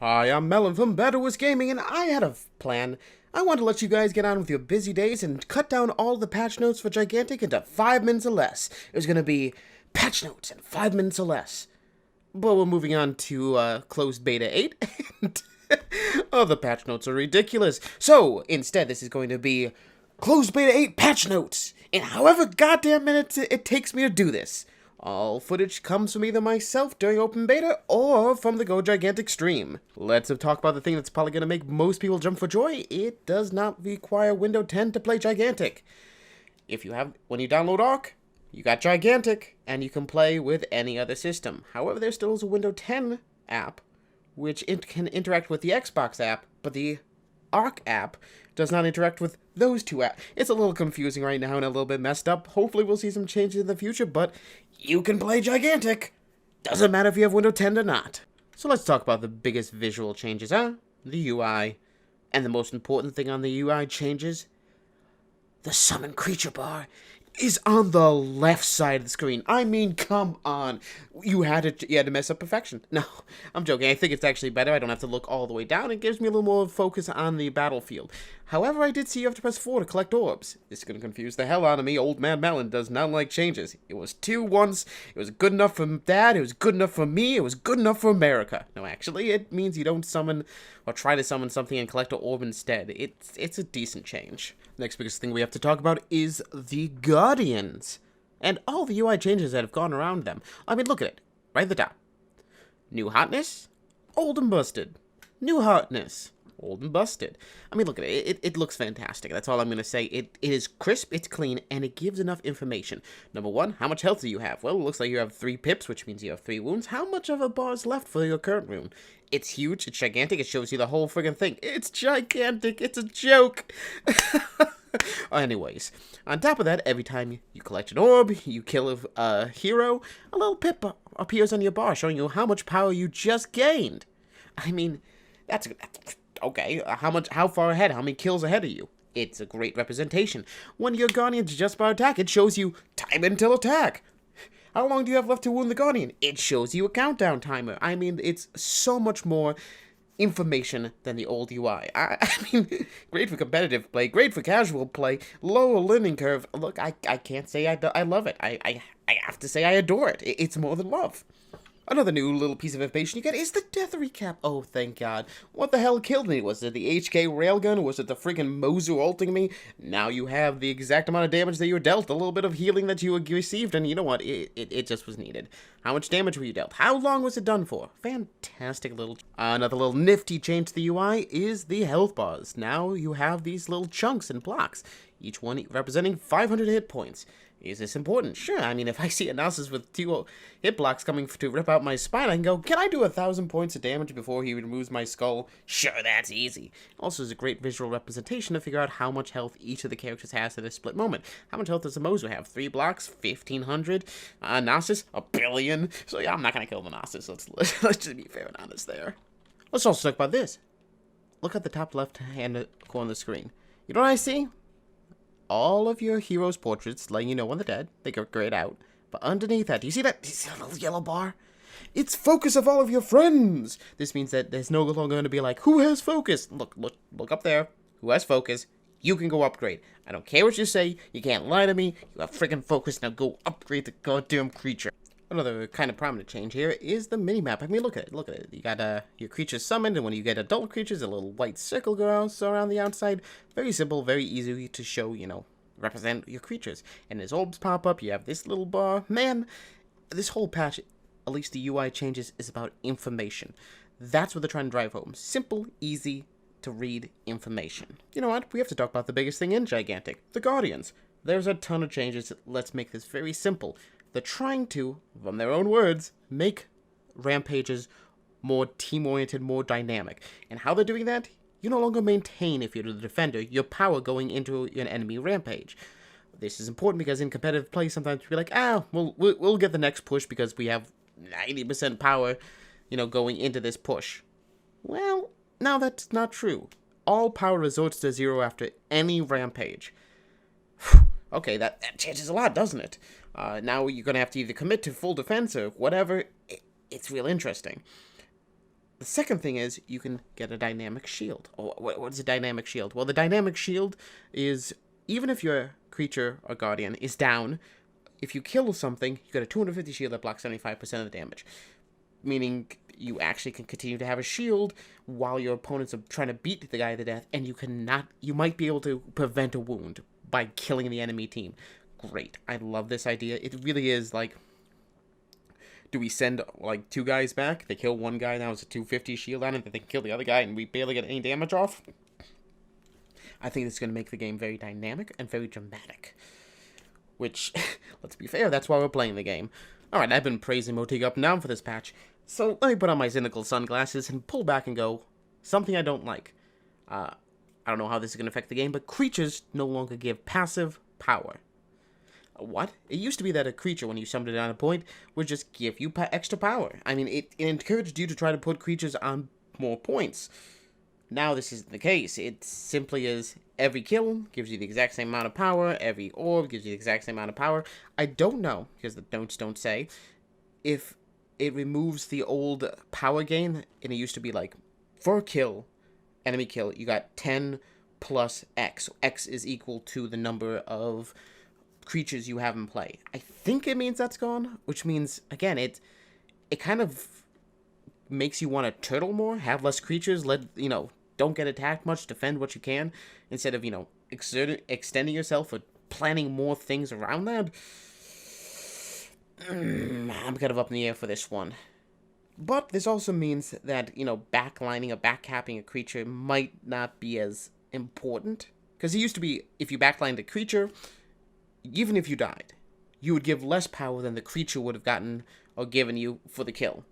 Hi, I'm Melon from FBTWGaming and I had a plan. I want to let you guys get on with your busy days and cut down all the patch notes for Gigantic into 5 minutes or less. It was going to be patch notes in 5 minutes or less. But we're moving on to closed beta 8, and the patch notes are ridiculous. So, instead, this is going to be closed beta 8 patch notes in however goddamn minutes it takes me to do this. All footage comes from either myself during open beta or from the Go Gigantic stream. Let's talk about the thing that's probably going to make most people jump for joy. It does not require Windows 10 to play Gigantic. When you download Arc, you got Gigantic, and you can play with any other system. However, there still is a Windows 10 app, which can interact with the Xbox app, but the Arc app does not interact with those two apps. It's a little confusing right now and a little bit messed up. Hopefully we'll see some changes in the future, but you can play Gigantic. Doesn't matter if you have Windows 10 or not. So let's talk about the biggest visual changes, the UI. And the most important thing on the UI changes, the summon creature bar is on the left side of the screen. I mean, come on. You had to mess up perfection. No, I'm joking. I think it's actually better. I don't have to look all the way down. It gives me a little more focus on the battlefield. However, I did see you have to press 4 to collect orbs. This is going to confuse the hell out of me. Old man Melon does not like changes. It was 2 once. It was good enough for Dad. It was good enough for me. It was good enough for America. No, actually, it means you don't summon or try to summon something and collect an orb instead. It's a decent change. Next biggest thing we have to talk about is the Guardians. And all the UI changes that have gone around them. I mean, look at it. Right at the top. New hotness. Old and busted. New hotness. Old and busted. I mean, look at it. It looks fantastic. That's all I'm going to say. It is crisp, it's clean, and it gives enough information. Number 1, how much health do you have? Well, it looks like you have 3 pips, which means you have 3 wounds. How much of a bar is left for your current wound? It's huge. It's gigantic. It shows you the whole friggin' thing. It's gigantic. It's a joke. Anyways, on top of that, every time you collect an orb, you kill a hero, a little pip appears on your bar showing you how much power you just gained. I mean, that's okay. How far ahead? How many kills ahead of you? It's a great representation. When your Guardian's just about attack, it shows you time until attack. How long do you have left to wound the Guardian? It shows you a countdown timer. I mean, it's so much more information than the old UI. I mean, great for competitive play, great for casual play, lower learning curve. Look, I can't say I love it. I have to say I adore it. It's more than love. Another new little piece of information you get is the death recap. Oh, thank God. What the hell killed me? Was it the HK railgun? Was it the friggin' Mozu ulting me? Now you have the exact amount of damage that you were dealt, a little bit of healing that you received, and you know what? It just was needed. How much damage were you dealt? How long was it done for? Fantastic little... another little nifty change to the UI is the health bars. Now you have these little chunks and blocks, each one representing 500 hit points. Is this important? Sure. I mean, if I see a Nasus with 2 hit blocks coming to rip out my spine, I can go, can I do 1,000 points of damage before he removes my skull? Sure, that's easy. Also, is a great visual representation to figure out how much health each of the characters has at a split moment. How much health does the Mozu have? 3 blocks? 1,500? Nasus? 1 billion? So yeah, I'm not gonna kill the Nasus. Let's just be fair and honest there. Let's also talk about this. Look at the top left-hand corner of the screen. You know what I see? All of your heroes' portraits, letting you know when they're dead. They go grayed out. But underneath that, do you see that? Do you see that little yellow bar? It's focus of all of your friends. This means that there's no longer going to be like, who has focus? Look up there. Who has focus? You can go upgrade. I don't care what you say. You can't lie to me. You have freaking focus. Now go upgrade the goddamn creature. Another kind of prominent change here is the minimap. I mean, look at it. Look at it. You got your creatures summoned, and when you get adult creatures, a little white circle goes around the outside. Very simple, very easy to show, represent your creatures. And as orbs pop up, you have this little bar. Man, this whole patch, at least the UI changes, is about information. That's what they're trying to drive home. Simple, easy to read information. You know what? We have to talk about the biggest thing in Gigantic, the Guardians. There's a ton of changes. Let's make this very simple. They're trying to, from their own words, make rampages more team-oriented, more dynamic. And how they're doing that? You no longer maintain, if you're the defender, your power going into an enemy rampage. This is important because in competitive play, sometimes we're like, we'll get the next push because we have 90% power, going into this push. Well, now that's not true. All power resorts to 0 after any rampage. Okay, that changes a lot, doesn't it? Now you're going to have to either commit to full defense or whatever. It's real interesting. The second thing is you can get a dynamic shield. Oh, what is a dynamic shield? Well, the dynamic shield is even if your creature or guardian is down, if you kill something, you get a 250 shield that blocks 75% of the damage. Meaning you actually can continue to have a shield while your opponents are trying to beat the guy to death, and you might be able to prevent a wound by killing the enemy team. Great. I love this idea. It really is like, do we send like 2 guys back? They kill one guy, now it's a 250 shield on it, then they can kill the other guy and we barely get any damage off? I think it's going to make the game very dynamic and very dramatic. Which, let's be fair, that's why we're playing the game. Alright, I've been praising Motig up and down for this patch, so let me put on my cynical sunglasses and pull back and go, something I don't like. I don't know how this is going to affect the game, but creatures no longer give passive power. What? It used to be that a creature, when you summoned it on a point, would just give you extra power. I mean, it encouraged you to try to put creatures on more points. Now this isn't the case. It simply is every kill gives you the exact same amount of power, every orb gives you the exact same amount of power. I don't know, because the notes don't say, if it removes the old power gain, and it used to be like, for a kill, enemy kill, you got 10 plus X. X is equal to the number of creatures you have in play. I think it means that's gone, which means, again, it kind of makes you want to turtle more, have less creatures, don't get attacked much, defend what you can, instead of, extending yourself or planning more things around that. I'm kind of up in the air for this one. But this also means that, backlining or backcapping a creature might not be as important. Because it used to be, if you backlined a creature, even if you died, you would give less power than the creature would have gotten or given you for the kill.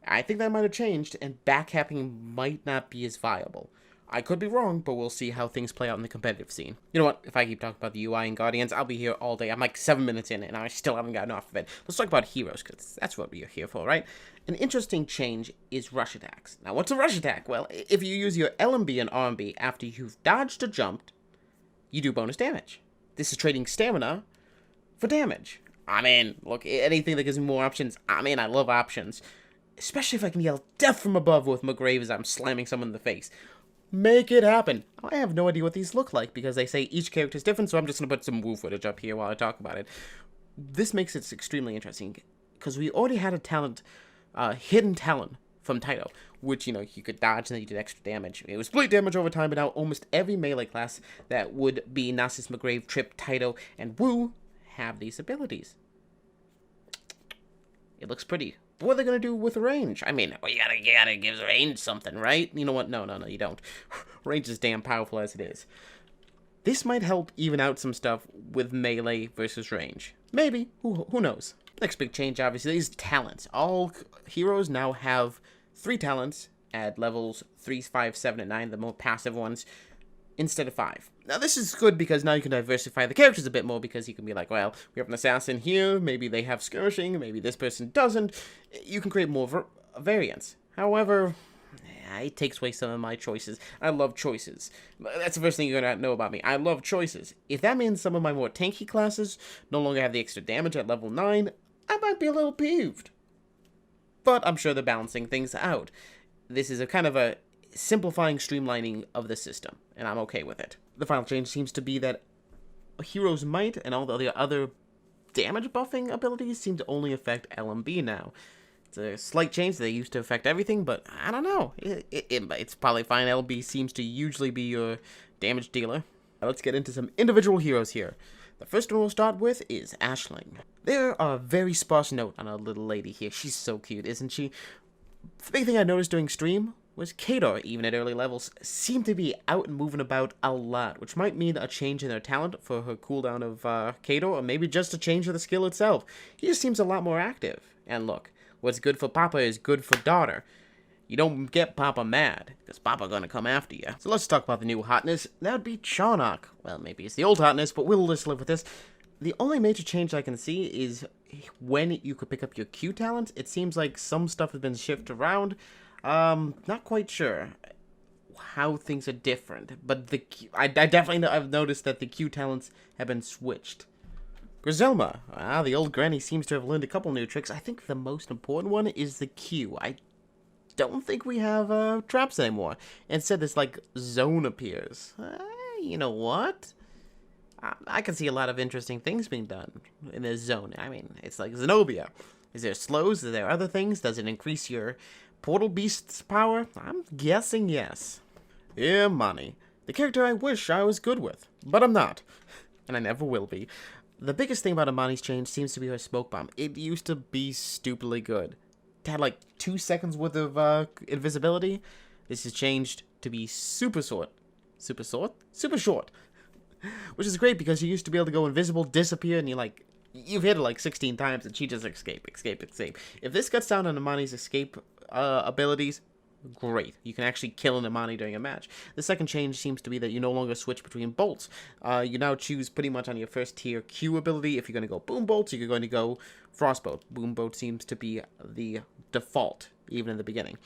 I think that might have changed, and backcapping might not be as viable. I could be wrong, but we'll see how things play out in the competitive scene. You know what? If I keep talking about the UI and Guardians, I'll be here all day. I'm like 7 minutes in, and I still haven't gotten off of it. Let's talk about heroes, because that's what we're here for, right? An interesting change is rush attacks. Now, what's a rush attack? Well, if you use your LMB and RMB after you've dodged or jumped, you do bonus damage. This is trading stamina for damage. I'm in. Look, anything that gives me more options, I'm in. I love options. Especially if I can yell death from above with McGrave as I'm slamming someone in the face. Make it happen. I have no idea what these look like because they say each character is different, so I'm just going to put some Woo footage up here while I talk about it. This makes it extremely interesting because we already had a talent, hidden talent from Taito, which, you could dodge and then you did extra damage. It was split damage over time, but now almost every melee class that would be Nasus, McGrave, Trip, Taito, and Woo have these abilities. It looks pretty. What are they going to do with range? I mean, well, you gotta give range something, right? You know what? No, you don't. Range is damn powerful as it is. This might help even out some stuff with melee versus range. Maybe. Who knows? Next big change, obviously, is talents. All heroes now have 3 talents at levels 3, 5, 7, and 9, the more passive ones, instead of 5. Now, this is good because now you can diversify the characters a bit more because you can be like, well, we have an assassin here, maybe they have skirmishing, maybe this person doesn't. You can create more variance. However, it takes away some of my choices. I love choices. That's the first thing you're going to know about me. I love choices. If that means some of my more tanky classes no longer have the extra damage at level 9, I might be a little peeved. But I'm sure they're balancing things out. This is a kind of a simplifying, streamlining of the system, and I'm okay with it. The final change seems to be that Heroes Might and all the other damage buffing abilities seem to only affect LMB now. It's a slight change. They used to affect everything, but I don't know. It's probably fine. LB seems to usually be your damage dealer. Now let's get into some individual heroes here. The first one we'll start with is Aisling. There are a very sparse note on our little lady here. She's so cute, isn't she? The big thing I noticed during stream was Kador, even at early levels, seemed to be out and moving about a lot, which might mean a change in her talent for her cooldown of Kador, or maybe just a change of the skill itself. He just seems a lot more active. And look, what's good for Papa is good for daughter. You don't get Papa mad, because Papa gonna come after you. So let's talk about the new hotness. That would be Charnock. Well, maybe it's the old hotness, but we'll just live with this. The only major change I can see is when you could pick up your Q talents. It seems like some stuff has been shifted around. Not quite sure how things are different, but I definitely I've noticed that the Q talents have been switched. Griselma, the old granny seems to have learned a couple new tricks. I think the most important one is the Q. I don't think we have traps anymore. Instead, this like zone appears. You know what? I can see a lot of interesting things being done in this zone. I mean, it's like Zenobia. Is there slows? Are there other things? Does it increase your portal beast's power? I'm guessing yes. Yeah, Money. The character I wish I was good with, but I'm not. And I never will be. The biggest thing about Imani's change seems to be her smoke bomb. It used to be stupidly good. It had like 2 seconds worth of invisibility. This has changed to be super short. Super short? Super short. Which is great because you used to be able to go invisible, disappear, and you've hit it like 16 times and she just escape. If this cuts down on Imani's escape abilities, great. You can actually kill an Imani during a match. The second change seems to be that you no longer switch between bolts. You now choose pretty much on your first tier Q ability. If you're going to go boom bolts, you're going to go frostbolt. Boom bolt seems to be the default, even in the beginning.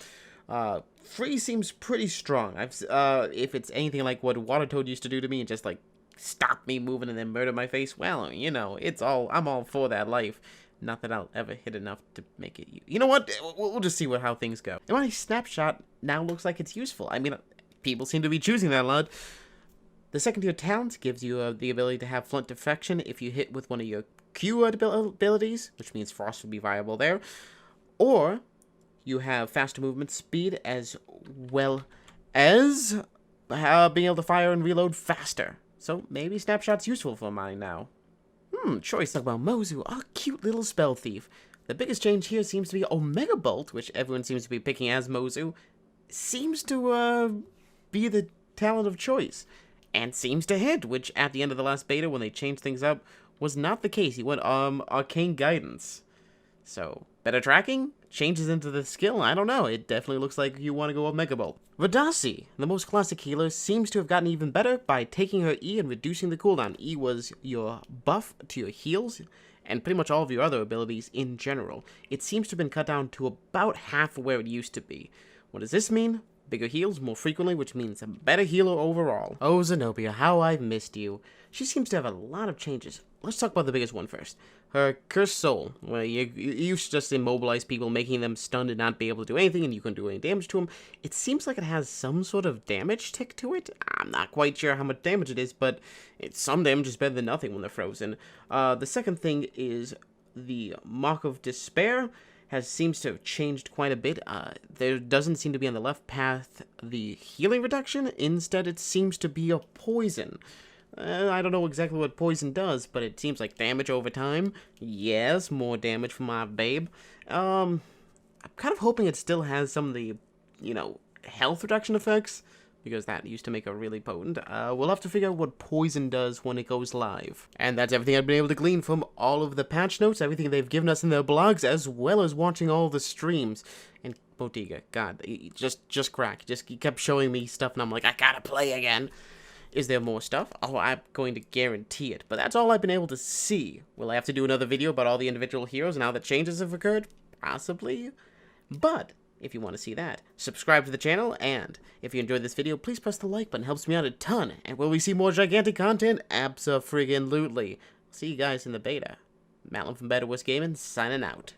Freeze seems pretty strong. If it's anything like what Water Toad used to do to me and just like stop me moving and then murder my face, well, you know, I'm all for that life. Not that I'll ever hit enough to make it. You know what? We'll just see how things go. And my snapshot now looks like it's useful. I mean, people seem to be choosing that a lot. The second tier talent gives you the ability to have Flint Deflection if you hit with one of your Q abilities, which means Frost would be viable there. Or you have faster movement speed as well as being able to fire and reload faster. So maybe Snapshot's useful for mine now. Choice. Talk about Mozu, our cute little spell thief. The biggest change here seems to be Omega Bolt, which everyone seems to be picking as Mozu. Seems to be the talent of choice. And seems to hit, which at the end of the last beta, when they changed things up, was not the case. He went Arcane Guidance. So, better tracking? Changes into the skill? I don't know. It definitely looks like you want to go Omega Bolt. Vadasi, the most classic healer, seems to have gotten even better by taking her E and reducing the cooldown. E was your buff to your heals, and pretty much all of your other abilities in general. It seems to have been cut down to about half where it used to be. What does this mean? Bigger heals more frequently, which means a better healer overall. Oh, Zenobia, how I've missed you. She seems to have a lot of changes. Let's talk about the biggest one first. Her Cursed Soul, where you used to just immobilize people, making them stunned and not be able to do anything, and you couldn't do any damage to them. It seems like it has some sort of damage tick to it. I'm not quite sure how much damage it is, but some damage is better than nothing when they're frozen. The second thing is the Mark of Despair. Seems to have changed quite a bit. There doesn't seem to be on the left path the healing reduction. Instead, it seems to be a poison. I don't know exactly what poison does, but it seems like damage over time. Yes, more damage from my babe. I'm kind of hoping it still has some of the, health reduction effects, because that used to make it really potent. We'll have to figure out what poison does when it goes live. And that's everything I've been able to glean from all of the patch notes, everything they've given us in their blogs, as well as watching all the streams. And Botiga, God, just crack. He kept showing me stuff, and I'm like, I gotta play again. Is there more stuff? Oh, I'm going to guarantee it. But that's all I've been able to see. Will I have to do another video about all the individual heroes and how the changes have occurred? Possibly. But if you want to see that, subscribe to the channel, and if you enjoyed this video, please press the like button. It helps me out a ton. And will we see more gigantic content? Abso-friggin-lutely. See you guys in the beta. Mattlin from FBTWGaming, signing out.